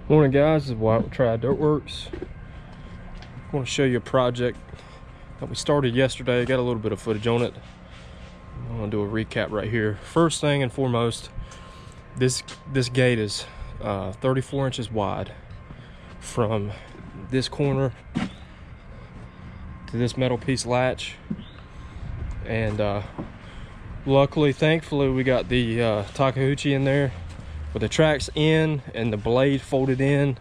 Morning guys, this is Wyatt with Triad Dirtworks. I want to show you a project that we started yesterday. I got a little bit of footage on it. I'm going to do a recap right here. First thing and foremost, this gate is 34 inches wide from this corner to this metal piece latch, and luckily, thankfully, we got the Takahuchi in there with the tracks in and the blade folded in.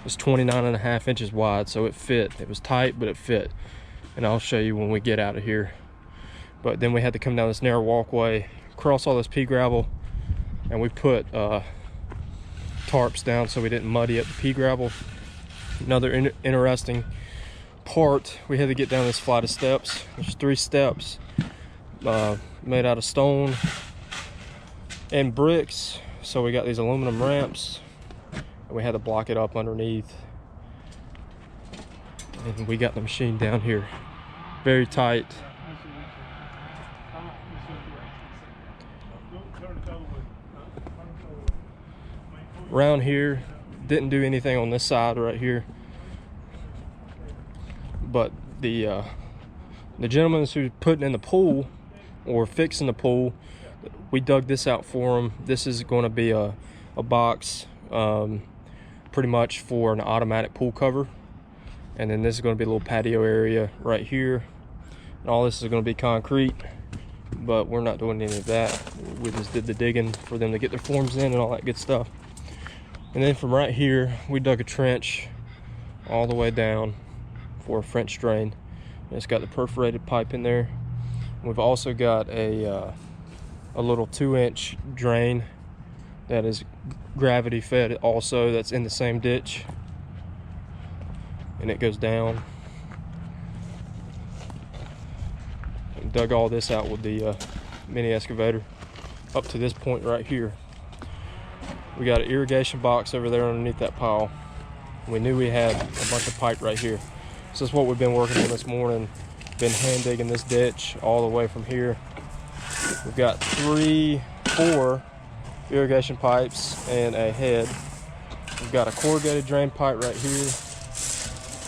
It's 29.5 inches wide, so it fit. It was tight, but it fit, and I'll show you when we get out of here. But then we had to come down this narrow walkway, cross all this pea gravel, and we put tarps down so we didn't muddy up the pea gravel. Another interesting part, we had to get down this flight of steps. There's 3 steps made out of stone and bricks, so we got these aluminum ramps, and we had to block it up underneath, and we got the machine down here very tight. Around here, didn't do anything on this side right here, but the gentlemen who's putting in the pool or fixing the pool, we dug this out for them. This is going to be a box pretty much for an automatic pool cover, and then this is going to be a little patio area right here, and all this is going to be concrete, but we're not doing any of that. We just did the digging for them to get their forms in and all that good stuff. And then from right here, we dug a trench all the way down for a French drain. And it's got the perforated pipe in there. We've also got a little 2-inch drain that is gravity fed also, that's in the same ditch, and it goes down. And dug all this out with the mini excavator up to this point right here. We got an irrigation box over there underneath that pile. We knew we had a bunch of pipe right here. So this is what we've been working on this morning. Been hand digging this ditch all the way from here. We've got 4 irrigation pipes and a head. We've got a corrugated drain pipe right here,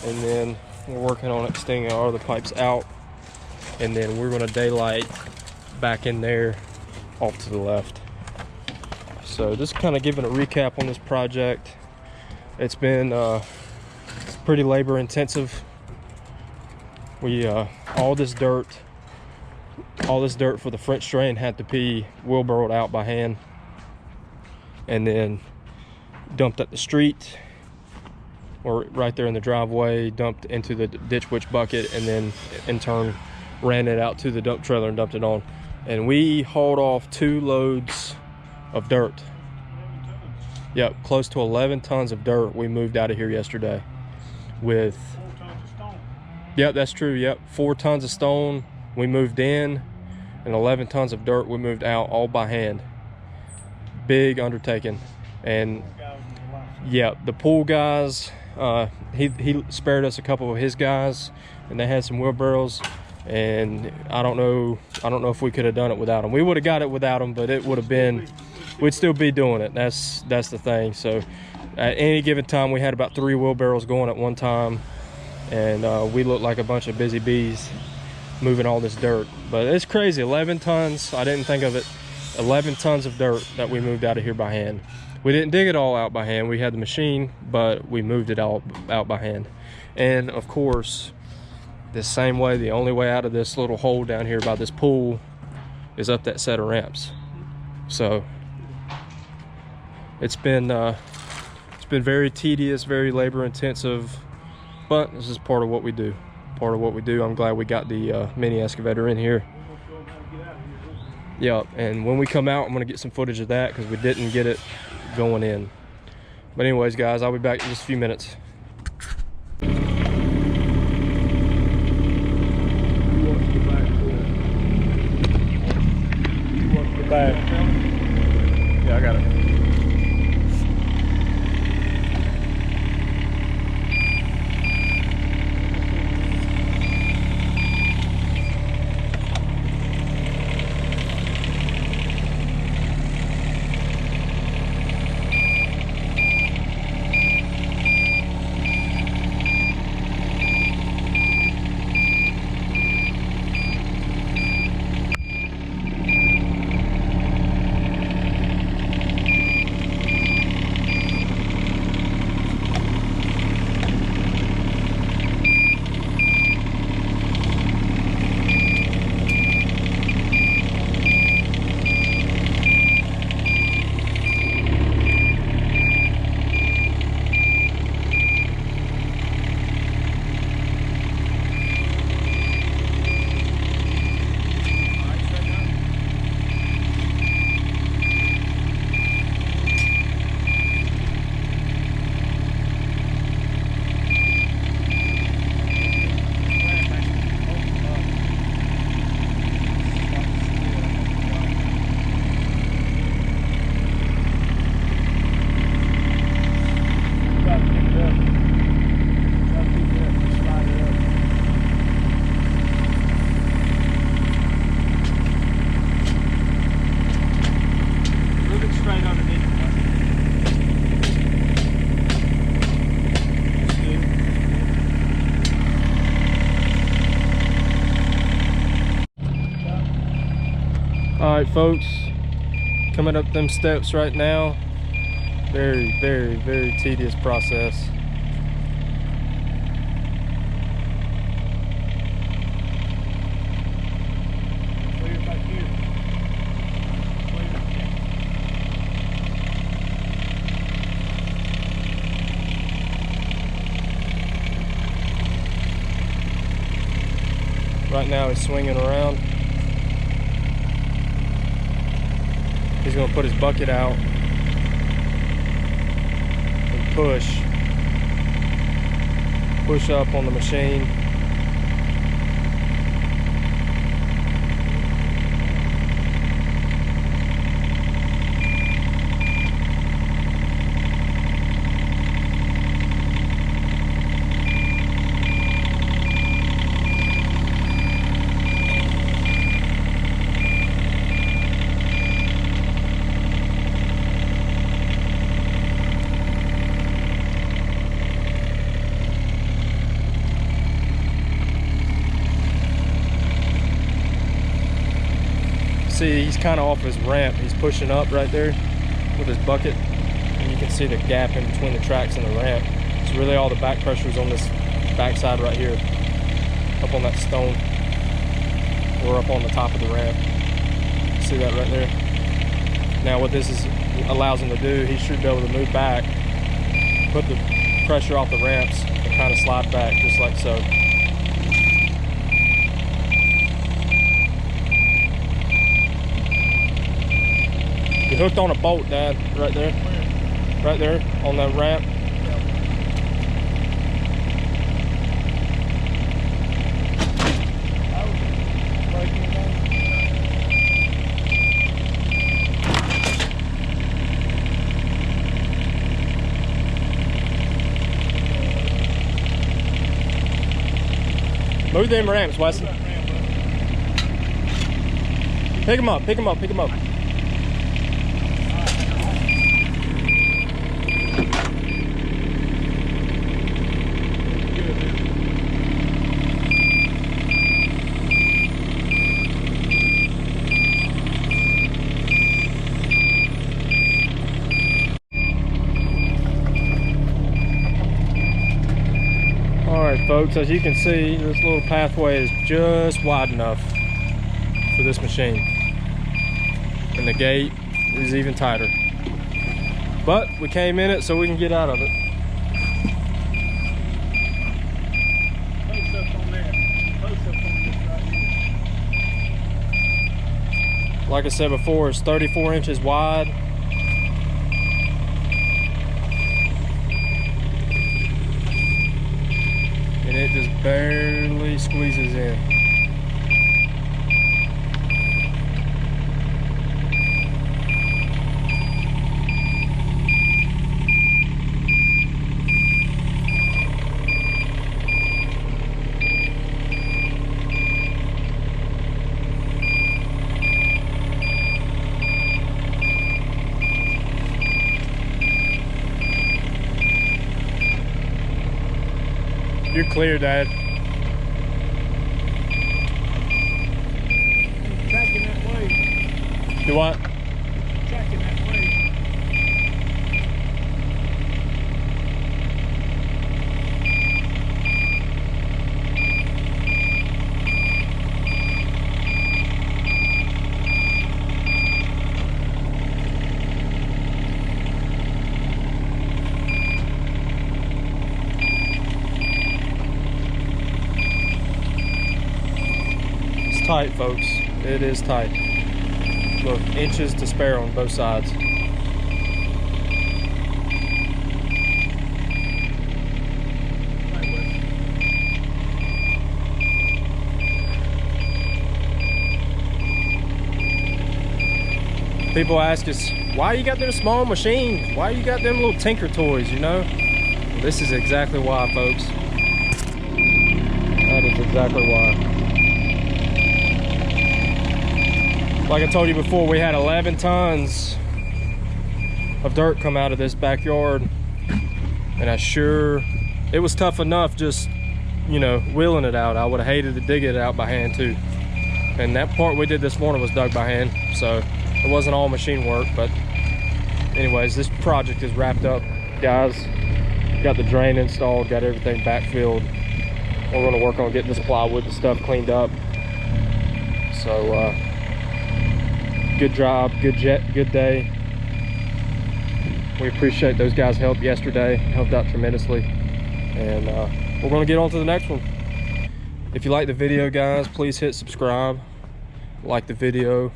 and then we're working on extending our other pipes out, and then we're going to daylight back in there off to the left. So just kind of giving a recap on this project. It's been pretty labor intensive. We all this dirt for the French drain had to be wheelbarrowed out by hand, and then dumped at the street or right there in the driveway, dumped into the ditch witch bucket, and then in turn ran it out to the dump trailer and dumped it on. And we hauled off 2 loads of dirt. Yep, close to 11 tons of dirt we moved out of here yesterday with 4 tons of stone. Yep, that's true. Yep, 4 tons of stone we moved in, and 11 tons of dirt we moved out, all by hand. Big undertaking. And yeah, the pool guys, he spared us a couple of his guys, and they had some wheelbarrows, and I don't know if we could have done it without them. We would have got it without them, but it would have been, we'd still be doing it. That's the thing. So at any given time, we had about 3 wheelbarrows going at one time, and we looked like a bunch of busy bees moving all this dirt. But it's crazy, 11 tons. I didn't think of it. 11 tons of dirt that we moved out of here by hand. We didn't dig it all out by hand. We had the machine, but we moved it all out by hand. And of course, the same way, the only way out of this little hole down here by this pool is up that set of ramps. So it's been very tedious, very labor intensive, but this is part of what we do. I'm glad we got the mini excavator in here. Yep, and when we come out, I'm gonna get some footage of that because we didn't get it going in. But anyways, guys, I'll be back in just a few minutes. Yeah, I got it. right, folks, coming up them steps right now. Very, very, very tedious process. Right now he's swinging around. He's going to put his bucket out and push up on the machine. See, he's kind of off his ramp. He's pushing up right there with his bucket, and you can see the gap in between the tracks and the ramp. So really all the back pressure is on this backside right here, up on that stone, or up on the top of the ramp. See that right there? Now what this allows him to do, he should be able to move back, put the pressure off the ramps, and kind of slide back just like so. You're hooked on a bolt, Dad, right there. Right there on that ramp. Move them ramps, Wesley. Pick them up, pick them up, pick them up. Alright folks, as you can see, this little pathway is just wide enough for this machine. And the gate is even tighter. But we came in it so we can get out of it. Close up on there. Close up on this right here. Like I said before, it's 34 inches wide. And it just barely squeezes in. You're clear, Dad. Tracking that way. Do what? Tracking that way. Tight, folks. It is tight. Look, inches to spare on both sides. People ask us, why you got them small machines? Why you got them little tinker toys, you know? Well, this is exactly why, folks. That is exactly why. Like I told you before, we had 11 tons of dirt come out of this backyard, and it was tough enough just, you know, wheeling it out. I would have hated to dig it out by hand too. And that part we did this morning was dug by hand, so it wasn't all machine work. But anyways, this project is wrapped up, guys. Got the drain installed, got everything backfilled. We're going to work on getting this plywood and stuff cleaned up. So good job, good day. We appreciate those guys' help yesterday, helped out tremendously. And we're going to get on to the next one. If you like the video, guys, please hit subscribe. Like the video,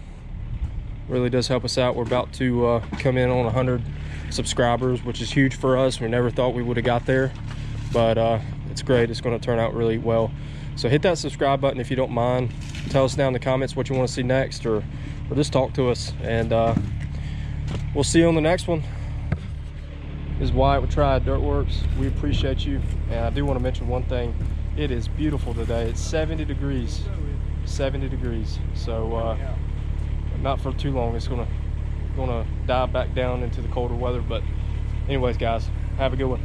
really does help us out. We're about to come in on 100 subscribers, which is huge for us. We never thought we would have got there, but it's great. It's going to turn out really well. So hit that subscribe button if you don't mind. Tell us down in the comments what you want to see next, or just talk to us, and we'll see you on the next one. This is Wyatt with Triad Dirtworks. We appreciate you. And I do want to mention one thing. It is beautiful today. It's 70 degrees. 70 degrees. So not for too long. It's gonna dive back down into the colder weather. But anyways, guys, have a good one.